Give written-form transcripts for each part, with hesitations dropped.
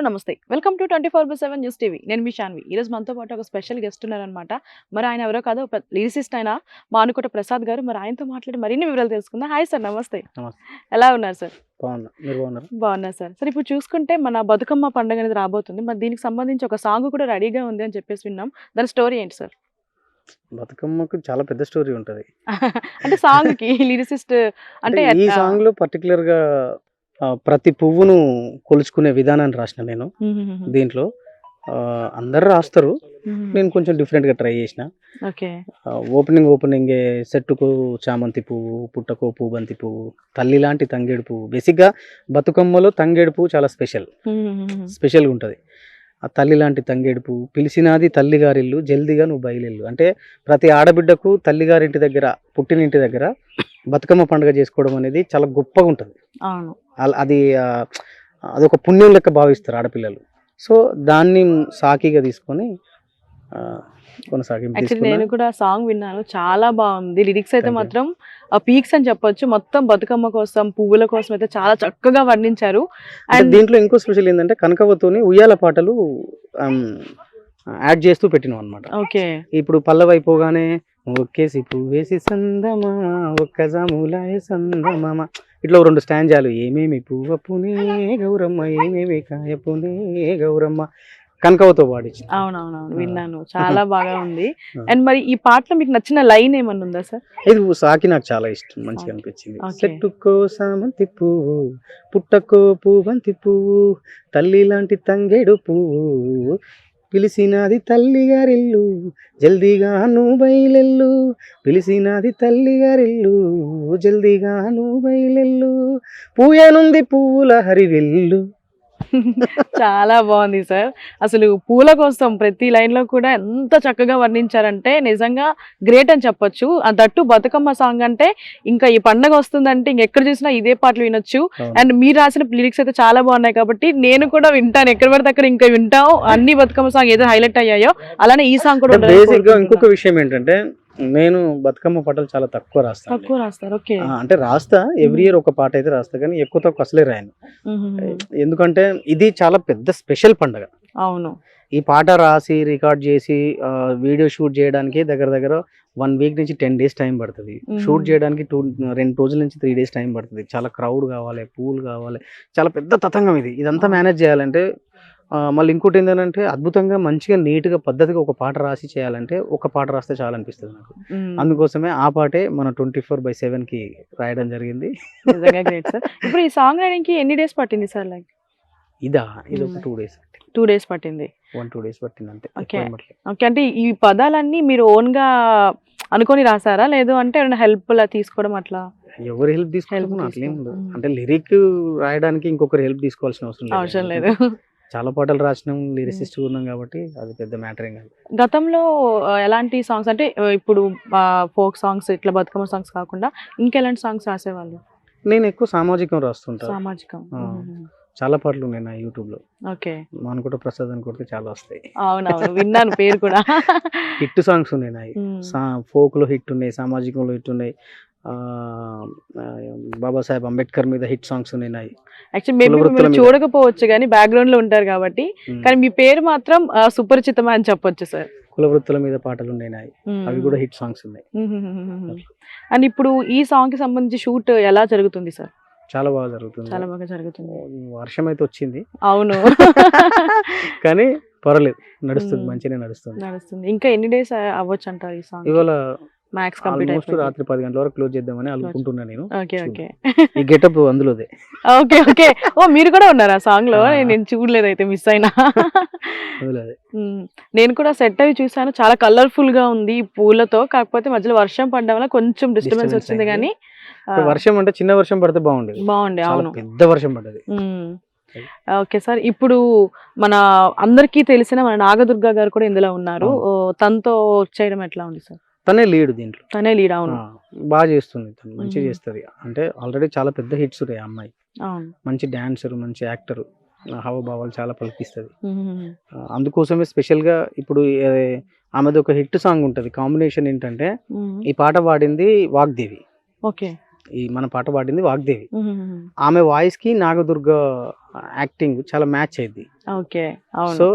నమస్తే. Welcome to 24/7 news TV. నేను మీ శాన్వి. ఈరోజు మనతో పాటు ఒక స్పెషల్ గెస్ట్ ఉన్నారనమాట. మరి ఆయన ఎవరో కాదు, ఒక లిరిసిస్ట్ అయిన మానుకోట ప్రసాద్ గారు. మరి ఆయనతో మాట్లాడి మరిన్ని వివరాలు తెలుసుకుందాం. హాయ్ సార్, నమస్తే. నమస్తే. ఎలా ఉన్నారు సార్? బాగున్నా. మీరు బాగున్నారా? బాగున్నా సార్. సార్, ఇప్పుడు చూసుకుంటే మన బతుకమ్మ పండుగ అనేది రాబోతుంది. మరి దీనికి సంబంధించి ఒక సాంగ్ కూడా రెడీగా ఉంది అని చెప్పేసి విన్నాం. దాని స్టోరీ ఏంటి సార్? బతుకమ్మకు చాలా పెద్ద స్టోరీ ఉంటది. అంటే సాంగ్‌కి లిరిసిస్ట్ అంటే ఈ సాంగ్ లో పర్టికులర్ గా ప్రతి పువ్వును కొలుచుకునే విధానాన్ని రాసిన నేను. దీంట్లో అందరు రాస్తారు, నేను కొంచెం డిఫరెంట్ గా ట్రై చేసిన. ఓకే. ఓపెనింగ్ సెట్టుకు చామంతి పువ్వు, పుట్టకు పూబంతి పువ్వు, తల్లి లాంటి తంగేడు పువ్వు. బేసిక్ గా బతుకమ్మలో తంగేడు పువ్వు చాలా స్పెషల్గా ఉంటుంది. ఆ తల్లి లాంటి తంగేడు పువ్వు, పిలిచినాది తల్లిగారిల్లు, జల్దిగా నువ్వు బయలుల్లు. అంటే ప్రతి ఆడబిడ్డకు తల్లిగారింటి దగ్గర, పుట్టినింటి దగ్గర బతుకమ్మ పండుగ చేసుకోవడం అనేది చాలా గొప్పగా ఉంటుంది. అది అదొక పుణ్యం లెక్క భావిస్తారు ఆడపిల్లలు. సో దాన్ని సాకిగా తీసుకొని నేను కూడా సాంగ్ విన్నాను, చాలా బాగుంది. లిరిక్స్ అయితే మాత్రం పీక్స్ అని చెప్పొచ్చు. మొత్తం బతుకమ్మ కోసం, పువ్వుల కోసం అయితే చాలా చక్కగా వర్ణించారు. అండ్ దీంట్లో ఇంకో స్పెషల్ ఏంటంటే కనకవతోని ఉయ్యాల పాటలు యాడ్ చేస్తూ పెట్టినాం అనమాట. ఓకే. ఇప్పుడు పల్లవి అయిపోగానే ఒక్కేసి పువ్వేసి సందమా ఒక్క జాములాయ సందమామ, ఇట్లా 2 స్టాంజాలు. ఏమేమి పువ్వ పునే గౌరమ్మ, ఏమేమి కాయ పునే గౌరమ్మ, కనకవతో పాడించి. అవునవునవును, విన్నాను. చాలా బాగా ఉంది. అండ్ మరి ఈ పాటలో మీకు నచ్చిన లైన్ ఏమన్నా ఉందా సార్? ఇది సాకి నాకు చాలా ఇష్టం, మంచిగా అనిపించింది. చెట్టుకో సామంతి పువ్వు, పుట్టకో పూబంతి పువ్వు, తల్లి లాంటి తంగేడు పువ్వు, పిలిచినది తల్లిగారిల్లు, జల్దీగా నువ్వు బయలెల్లు, పిలిచినది తల్లిగారిల్లు, జల్దీగా నువ్వు బయలెల్లు, పూయనుంది పువ్వుల హరివిల్లు. చాలా బాగుంది సార్. అసలు పూల కోసం ప్రతి లైన్ లో కూడా ఎంత చక్కగా వర్ణించారంటే నిజంగా గ్రేట్ అని చెప్పొచ్చు. దట్టు బతుకమ్మ సాంగ్ అంటే ఇంకా ఈ పండగ వస్తుందంటే ఇంకెక్కడ చూసినా ఇదే పాటలు వినొచ్చు. అండ్ మీరు రాసిన లిరిక్స్ అయితే చాలా బాగున్నాయి కాబట్టి నేను కూడా వింటాను. ఎక్కడ పడితే అక్కడ ఇంకా వింటాం. అన్ని బతుకమ్మ సాంగ్ ఏదో హైలైట్ అయ్యాయో అలానే ఈ సాంగ్ కూడా. ఇంకొక విషయం ఏంటంటే నేను బతుకమ్మ పాటలు చాలా తక్కువ రాస్తాను. అంటే రాస్తా, ఎవ్రీ ఇయర్ ఒక పాట అయితే రాస్తా, కానీ ఎక్కువ తక్కువ అసలే రాయను. ఎందుకంటే ఇది చాలా పెద్ద స్పెషల్ పండుగ. అవును. ఈ పాట రాసి రికార్డ్ చేసి వీడియో షూట్ చేయడానికి దగ్గర 1 వీక్ నుంచి 10 డేస్ టైం పడుతుంది. షూట్ చేయడానికి 2 రోజుల నుంచి 3 డేస్ టైం పడుతుంది. చాలా క్రౌడ్ కావాలి, పూలు కావాలి, చాలా పెద్ద తతంగం ఇది. ఇదంతా మేనేజ్ చేయాలంటే మళ్ళీ ఇంకోటి ఏంటంటే అద్భుతంగా మంచిగా నీట్గా పద్ధతిగా ఒక పాట రాసి చేయాలంటే ఒక పాట రాస్తే చాలా అనిపిస్తుంది నాకు. అందుకోసమే ఆ పాటే మన 24/7 కి రాయడం జరిగింది. ఇప్పుడు ఈ సాంగ్ రాయడానికి ఎన్ని డేస్ పట్టింది సార్? లైక్ ఇది ఒక 2 డేస్. 2 డేస్ పట్టింది. 1-2 డేస్ పట్టింది అంతే. ఓకే. అంటే ఈ పదాలన్నీ మీరు ఓన్ గా అనుకొని రాసారా, లేదు అంటే హెల్ప్ తీసుకోవడం అట్లా? ఎవరి హెల్ప్ తీసుకోవడం అట్లేం ఉండదు. అంటే లిరిక్ రాయడానికి ఇంకొకరి హెల్ప్ తీసుకోవాల్సిన అవసరం లేదు. చాలా పాటలు రాసినాం, లిరిసిస్ట్ ఉన్నాం కాబట్టి అది పెద్ద మ్యాటర్ ఏం కాదు. గతంలో ఎలాంటి సాంగ్స్ అంటే ఇప్పుడు ఫోక్ సాంగ్స్, ఇట్లా బతుకమ్మ సాంగ్స్ కాకుండా ఇంకెలాంటి సాంగ్స్ రాసేవాళ్ళు? నేను ఎక్కువ సామాజికం రాస్తుంటా. సామాజికం చాలా పాటలు ఉన్నాయి నా యూట్యూబ్ లో. ఓకే. మానుకోట ప్రసాద్ అని కొడితే చాలా వస్తాయి. అవునవును, విన్నాను పేరు కూడా. హిట్ సాంగ్స్ ఉన్నాయి నాయి. ఫోక్ లో హిట్ ఉన్నాయి, సామాజికంలో హిట్ ఉన్నాయి, బాబాసాహెబ్ అంబేద్కర్ మీద హిట్ సాంగ్స్ ఉన్నాయి. యాక్చువల్లీ చూడకపోవచ్చు కానీ బ్యాక్గ్రౌండ్ లో ఉంటారు కాబట్టి, కానీ మీ పేరు మాత్రం సుపరిచితమే అని చెప్పొచ్చు సార్. కుల వృత్తుల మీద పాటలు ఉన్నాయి, అవి కూడా హిట్ సాంగ్స్ ఉన్నాయి. అండ్ ఇప్పుడు ఈ సాంగ్ కి సంబంధించి షూట్ ఎలా జరుగుతుంది సార్? చాలా బాగా జరుగుతుంది. చాలా బాగా జరుగుతుంది. వర్షం అయితే వచ్చింది. అవును. కానీ పర్వాలేదు, నడుస్తుంది, మంచిగానే నడుస్తుంది. ఇంకా ఎన్ని డేస్ అవ్వచ్చు అంటారు ఈ సాంగ్? ఇవాళ మ్యాక్స్ కంప్లీట్ రాత్రి 10 గంటల వరకు క్లోజ్ చేద్దామని అనుకుంటున్నా నేను. Okay okay. ఈ గెటప్ అందులోదే. Okay okay. ఓ, మీరు కూడా ఉన్నారా సాంగ్ లో? నేను చూడలేదు, అయితే మిస్ అయినా. నేను కూడా సెట్ అవి చూసాను, చాలా కలర్ఫుల్ గా ఉంది పూలతో. కాకపోతే మధ్యలో వర్షం పడడం వల్ల కొంచెం డిస్టర్బెన్స్ వచ్చింది. కానీ వర్షం అంటే చిన్న వర్షం పడితే బాగుండే. అవును, పెద్ద వర్షం పడ్డది. ఓకే సార్, ఇప్పుడు మన అందరికీ తెలిసిన మన నాగదుర్గ గారు కూడా ఇందులో ఉన్నారు. తనతో చేయడం ఎట్లా ఉంది సార్? తనే లీడ్ దీంట్లో. తనే లీడ్. అవును, బాగా చేస్తుంది, తను మంచిగా చేస్తుంది. అంటే ఆల్రెడీ చాలా పెద్ద హిట్స్ ఉన్నాయి ఆ అమ్మాయి. మంచి డాన్సర్, మంచి యాక్టర్, హావభావాలు చాలా పలికిస్తుంది. అందుకోసమే స్పెషల్ గా ఇప్పుడు ఆమెది ఒక హిట్ సాంగ్ ఉంటది. కాంబినేషన్ ఏంటంటే ఈ పాట పాడింది వాగ్దేవి. ఓకే. ఈ మన పాట పాడింది వాగ్దేవి. ఆమె వాయిస్ కి నాగదుర్గ యాక్టింగ్ చాలా మ్యాచ్ అయింది. ఓకే. సో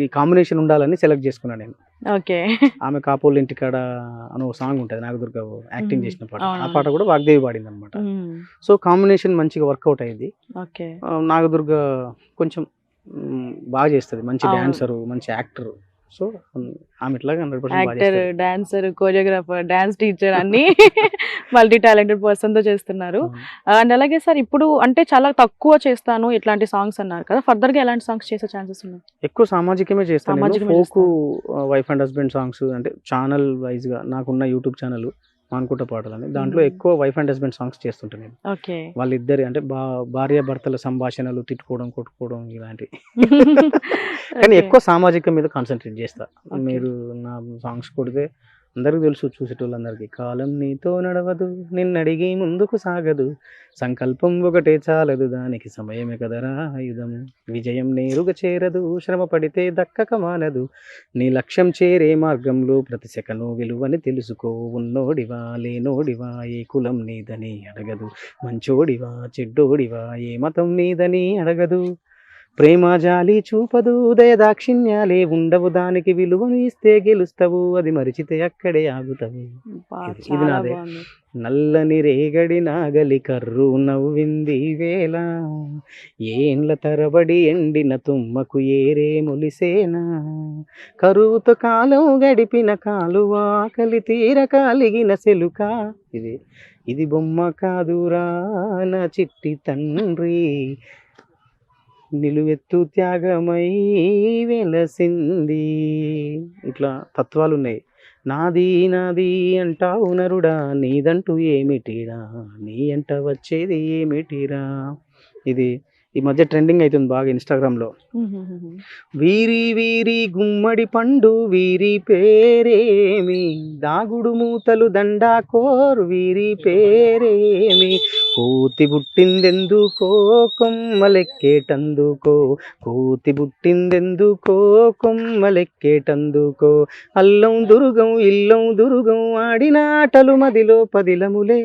ఈ కాంబినేషన్ ఉండాలని సెలెక్ట్ చేసుకున్నాను నేను. ఓకే. ఆమె కాపోళ్ళ ఇంటికాడ అని ఒక సాంగ్ ఉంటుంది నాగదుర్గ యాక్టింగ్ చేసిన పాట. ఆ అవునవును. పాట కూడా వాగ్దేవి పాడింది అనమాట. సో కాంబినేషన్ మంచిగా వర్కౌట్ అయింది. ఓకే. నాగదుర్గ కొంచెం బాగా చేస్తుంది, మంచి అవును. డాన్సర్, మంచి యాక్టర్. సో ఆమె ఇట్లాగా 100% బాగా యాక్టర్, చేస్తుంది. డాన్సర్, కోరియోగ్రాఫర్, డాన్స్ టీచర్ అన్ని మల్టీ టాలెంటెడ్ పర్సన్ తో చేస్తున్నారు. అండ్ అలాగే సార్ ఇప్పుడు అంటే చాలా తక్కువ చేస్తాను ఇట్లాంటి సాంగ్స్ అన్నారు కదా, ఫర్దర్ గా ఎలాంటి సాంగ్స్ చేసే ఛాన్సెస్ ఉన్నాయి? ఎక్కువ సామాజికమే చేస్తాను నేను. సామాజికమే folk, wife and husband songs అంటే ఛానల్ వైజ్ గా నాకున్న యూట్యూబ్ ఛానల్ మానుకుంట పాటలని, దాంట్లో ఎక్కువ వైఫ్ అండ్ హస్బెండ్ సాంగ్స్ చేస్తుంటాను నేను. ఓకే. వాళ్ళిద్దరి అంటే భార్య భర్తల సంభాషణలు, తిట్టుకోవడం, కొట్టుకోవడం ఇలాంటివి. కానీ ఎక్కువ సామాజికం మీద కాన్సన్ట్రేట్ చేస్తా. మీరు నా సాంగ్స్ కొడితే అందరికి తెలుసు, చూసేటోళ్ళందరికీ. కాలం నీతో నడవదు, నిన్నడిగి ముందుకు సాగదు, సంకల్పం ఒకటే చాలదు, దానికి సమయమే కదరా ఆయుధము, విజయం నేరుగా చేరదు, శ్రమ పడితే దక్కక మానదు, నీ లక్ష్యం చేరే మార్గంలో ప్రతి సెకను విలువని తెలుసుకో, ఉన్నోడివా లేనోడివా ఏ కులం నీదని అడగదు, మంచోడివా చెడ్డోడివా ఏ మతం నీదని అడగదు, ప్రేమ జాలి చూపదు, దయ దాక్షిణ్యాలే ఉండవు, దానికి విలువను ఇస్తే గెలుస్తావు, అది మరిచితే అక్కడే ఆగుతావు. ఇది నాదే. నల్లని రేగడి నాగలి కర్రు నవ్వింది వేళ, ఏండ్ల తరబడి ఎండిన తుమ్మకు ఏరే మొలిసేనా, కరువుతో కాలం గడిపిన కాలువ ఆకలి తీర కాలిగిన సెలుక, ఇది బొమ్మ కాదురా నా చిట్టి తండ్రి, నిలువెత్తు త్యాగమై వెలసింది. ఇట్లా తత్వాలు ఉన్నాయి. నాది నాది అంటావు నరుడా, నీదంటూ ఏమిటిరా, నీ అంట వచ్చేది ఏమిటిరా. ఇది ఈ మధ్య ట్రెండింగ్ అవుతుంది బాగా ఇన్స్టాగ్రామ్లో. వీరి వీరి గుమ్మడి పండు వీరి పేరేమి, దాగుడు మూతలు దండాకోర్ వీరి పేరేమి, కోతి పుట్టిందెందుకో కొమ్మలెక్కేటందుకో, కోతి పుట్టిందెందుకో కొమ్మలెక్కేటందుకో, అల్లం దుర్గం ఇల్లం దుర్గం ఆడిన ఆటలు మదిలో పదిలములే.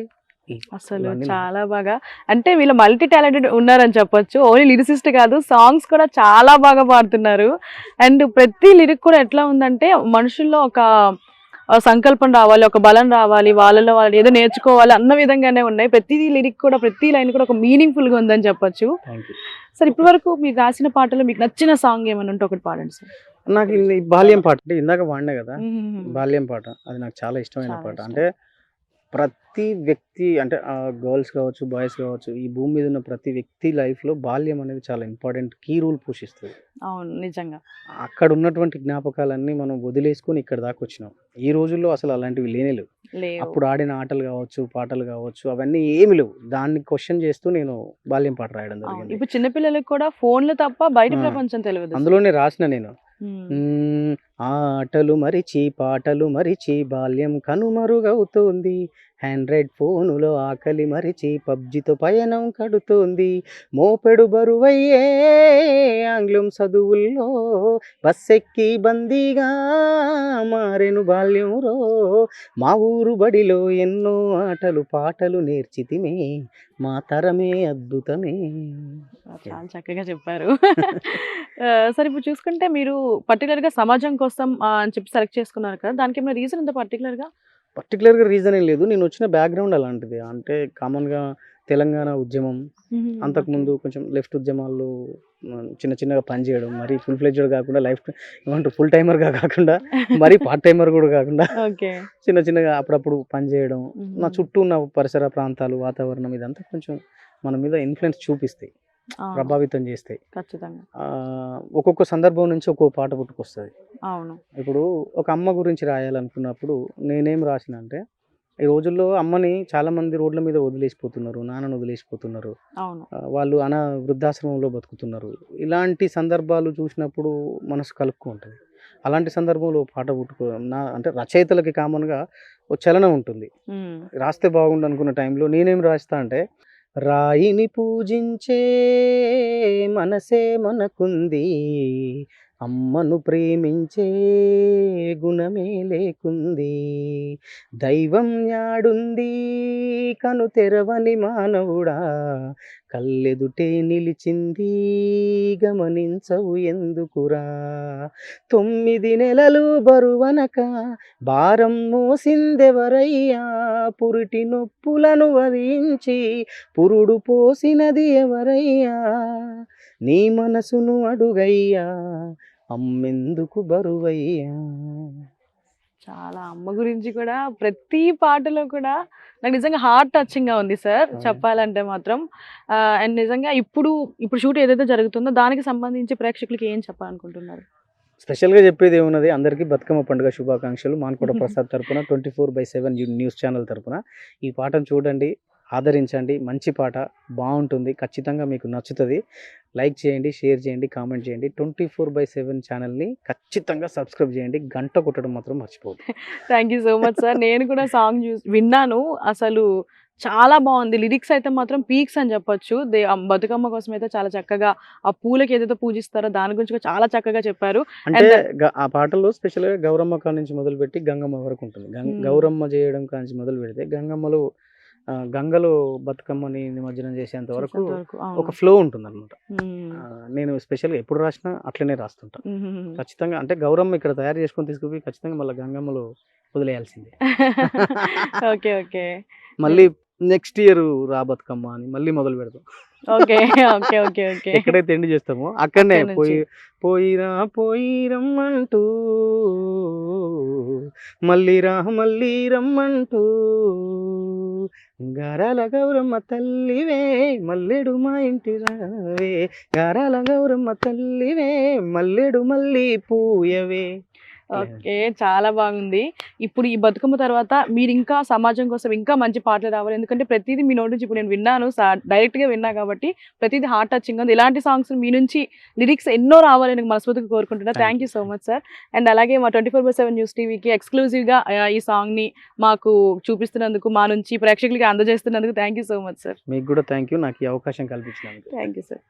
అసలు చాలా బాగా, అంటే వీళ్ళు మల్టీ టాలెంటెడ్ ఉన్నారని చెప్పొచ్చు. ఓన్లీ లిరిసిస్ట్ కాదు, సాంగ్స్ కూడా చాలా బాగా పాడుతున్నారు. అండ్ ప్రతి లిరిక్ కూడా ఎట్లా ఉందంటే మనుషుల్లో ఒక సంకల్పం రావాలి, ఒక బలం రావాలి, వాళ్ళలో వాళ్ళు ఏదో నేర్చుకోవాలి అన్న విధంగానే ఉన్నాయి. ప్రతి లిరిక్ కూడా, ప్రతి లైన్ కూడా ఒక మీనింగ్ఫుల్ గా ఉందని చెప్పొచ్చు. సార్ ఇప్పటి వరకు మీకు రాసిన పాటలో మీకు నచ్చిన సాంగ్ ఏమైనా ఉంటే ఒకటి పాడండి సార్. నాకు ఈ బాల్యం పాట అంటే ఇందాక వాడినా కదా, బాల్యం పాట అది నాకు చాలా ఇష్టమైన పాట. అంటే ప్రతి వ్యక్తి అంటే గర్ల్స్ కావచ్చు, బాయ్స్ కావచ్చు, ఈ భూమి మీద ఉన్న ప్రతి వ్యక్తి లైఫ్లో బాల్యం అనేది చాలా ఇంపార్టెంట్ కీ రోల్ పోషిస్తుంది. అవును, నిజంగా. అక్కడ ఉన్నటువంటి జ్ఞాపకాలన్నీ మనం వదిలేసుకొని ఇక్కడ దాకా వచ్చినాం. ఈ రోజుల్లో అసలు అలాంటివి లేనే లేవు. అప్పుడు ఆడిన ఆటలు కావచ్చు, పాటలు కావచ్చు, అవన్నీ ఏమి లేవు. దాన్ని క్వశ్చన్ చేస్తూ నేను బాల్యం పాట రాయడం జరిగింది. ఇప్పుడు చిన్నపిల్లలకు కూడా ఫోన్లు తప్ప బయట ప్రపంచం తెలియదు. అందులోనే రాసిన నేను. ఆటలు మరిచి పాటలు మరిచి బాల్యం కనుమరుగవుతోంది, ఆండ్రాయిడ్ ఫోనులో ఆకలి మరిచి పబ్జితో పయనం కడుతోంది, మోపెడు బరువయ్యే ఆంగ్లం చదువుల్లో బస్సెక్కి బందీగా మారెను బాల్యంలో, మా ఊరు బడిలో ఎన్నో ఆటలు పాటలు నేర్చితిమే, మా తరమే అద్భుతమే. చాలా చక్కగా చెప్పారు. సరే ఇప్పుడు చూసుకుంటే మీరు పర్టికులర్ గా సమాజం కోసం అని చెప్పి సెలెక్ట్ చేసుకున్నారు కదా, దానికి ఏమైనా రీజన్ ఉందా పర్టికులర్గా రీజన్ ఏం లేదు. నేను వచ్చిన బ్యాక్గ్రౌండ్ అలాంటిది. అంటే కామన్గా తెలంగాణ ఉద్యమం, అంతకుముందు కొంచెం లెఫ్ట్ ఉద్యమాల్లో చిన్న చిన్నగా పనిచేయడం, మరి ఫుల్ ఫ్లెడ్జ్డ్ కాకుండా లైఫ్ ఏమంటారు ఫుల్ టైమర్గా కాకుండా మరి పార్ట్ టైమర్ కూడా కాకుండా చిన్న చిన్నగా అప్పుడప్పుడు పనిచేయడం, నా చుట్టూ ఉన్న పరిసర ప్రాంతాలు, వాతావరణం ఇదంతా కొంచెం మన మీద ఇన్ఫ్లుయెన్స్ చూపిస్తాయి, ప్రభావితం చేస్తాయి. ఖచ్చితంగా ఒక్కొక్క సందర్భం నుంచి ఒక్కొక్క పాట పుట్టుకొస్తుంది. అవును. ఇప్పుడు ఒక అమ్మ గురించి రాయాలనుకున్నప్పుడు నేనేం రాసిన అంటే, ఈ రోజుల్లో అమ్మని చాలా మంది రోడ్ల మీద వదిలేసిపోతున్నారు, నాన్నను వదిలేసిపోతున్నారు, వాళ్ళు వృద్ధాశ్రమంలో బతుకుతున్నారు. ఇలాంటి సందర్భాలు చూసినప్పుడు మనసు కలుపుకుంటుంది. అలాంటి సందర్భంలో పాట అంటే రచయితలకి కామన్గా ఒక చలనం ఉంటుంది. రాస్తే బాగుండు అనుకున్న టైంలో నేనేం రాస్తా అంటే, రాయిని పూజించే మనసే మనకుంది, అమ్మను ప్రేమించే గుణమే లేకుంది, దైవం యాడుంది కను తెరవని మానవుడా, కళ్ళెదుటే నిలిచింది గమనించవు ఎందుకురా, 9 నెలలు బరువనక భారం మోసిందెవరయ్యా, పురిటి నొప్పులను వరించి పురుడు పోసినది ఎవరయ్యా, నీ మనసును అడుగయ్యా అమ్మెందుకు బరువయ్యా. చాలా అమ్మ గురించి కూడా ప్రతి పాటలో కూడా నాకు నిజంగా హార్ట్ టచింగ్ గా ఉంది సార్ అవును. చెప్పాలంటే మాత్రం. అండ్ నిజంగా ఇప్పుడు షూట్ ఏదైతే జరుగుతుందో దానికి సంబంధించి ప్రేక్షకులకి ఏం చెప్పాలనుకుంటున్నారు? స్పెషల్గా చెప్పేది ఏమున్నది, అందరికీ బతుకమ్మ పండుగ శుభాకాంక్షలు. మాన్కోట ప్రసాద్ తరపున 24/7 న్యూస్ ఛానల్ తరపున ఈ పాటను చూడండి, ఆదరించండి. మంచి పాట, బాగుంటుంది, ఖచ్చితంగా మీకు నచ్చుతుంది. లైక్ చేయండి, షేర్ చేయండి, కామెంట్ చేయండి. 24/7 ఛానల్ని ఖచ్చితంగా సబ్స్క్రైబ్ చేయండి. గంట కొట్టడం మాత్రం మర్చిపోవద్దు. Thank you so much sir. నేను కూడా సాంగ్ విన్నాను, అసలు చాలా బాగుంది. లిరిక్స్ అయితే మాత్రం పీక్స్ అని చెప్పొచ్చు. బతుకమ్మ కోసం అయితే చాలా చక్కగా ఆ పూలకి ఏదైతే పూజిస్తారో దాని గురించి కూడా చాలా చక్కగా చెప్పారు. అంటే And ఆ పాటలో స్పెషల్గా గౌరమ్మ కాడ నుంచి మొదలుపెట్టి గంగమ్మ వరకు ఉంటుంది. గౌరమ్మ చేయడం కాడ నుంచి మొదలు పెడితే గంగమ్మలో గంగలో బతుకమ్మని నిమజ్జనం చేసేంత వరకు చేసేంత వరకు, ఒక అవును. ఫ్లో ఉంటుంది అనమాట. మ్మ్. నేను స్పెషల్గా ఎప్పుడు రాసినా అట్లనే రాస్తుంటా. మ్మ్. ఖచ్చితంగా అంటే గౌరమ్మ ఇక్కడ తయారు చేసుకొని తీసుకుపోయి ఖచ్చితంగా మళ్ళీ గంగమ్మలో వదిలేయాల్సిందే. ఓకే ఓకే మళ్ళీ నెక్స్ట్ ఇయర్ రా బతుకమ్మ అని మళ్ళీ మొదలు పెడతాం. ఓకే ఓకే ఓకే ఓకే ఎక్కడైతే ఎండ్ చేస్తామో అక్కడనే అక్కడి నుంచి. పోయిరా పోయి రమ్మంటూ, మళ్ళీ రమ్మంటూ, గారాల గౌరమ్మ తల్లివే మల్లెడు మా ఇంటి రావే, గారాల గౌరమ్మ తల్లివే మల్లెడు మళ్ళీ పూయవే. ఓకే, చాలా బాగుంది. ఇప్పుడు ఈ బతుకమ్మ తర్వాత మీరు ఇంకా సమాజం కోసం ఇంకా మంచి పాటలు రావాలి, ఎందుకంటే ప్రతిదీ మీ నోటి నుంచి ఇప్పుడు నేను విన్నాను, డైరెక్ట్ గా విన్నా కాబట్టి ప్రతిదీ హార్ట్ టచింగ్ ఉంది. ఇలాంటి సాంగ్స్ మీ నుంచి లిరిక్స్ ఎన్నో రావాలని మనస్ఫూర్తిగా కోరుకుంటున్నా. Thank thank you so much sir. And అలాగే మా 24/7 న్యూస్ టీవీకి ఎక్స్క్లూజివ్ గా ఈ సాంగ్ ని మాకు చూపిస్తున్నందుకు, మా నుంచి ప్రేక్షకులకి అందజేస్తున్నందుకు thank you so much sir. మీకు కూడా థ్యాంక్ యూ, నాకు ఈ అవకాశం కల్పించినందుకు. Thank you sir.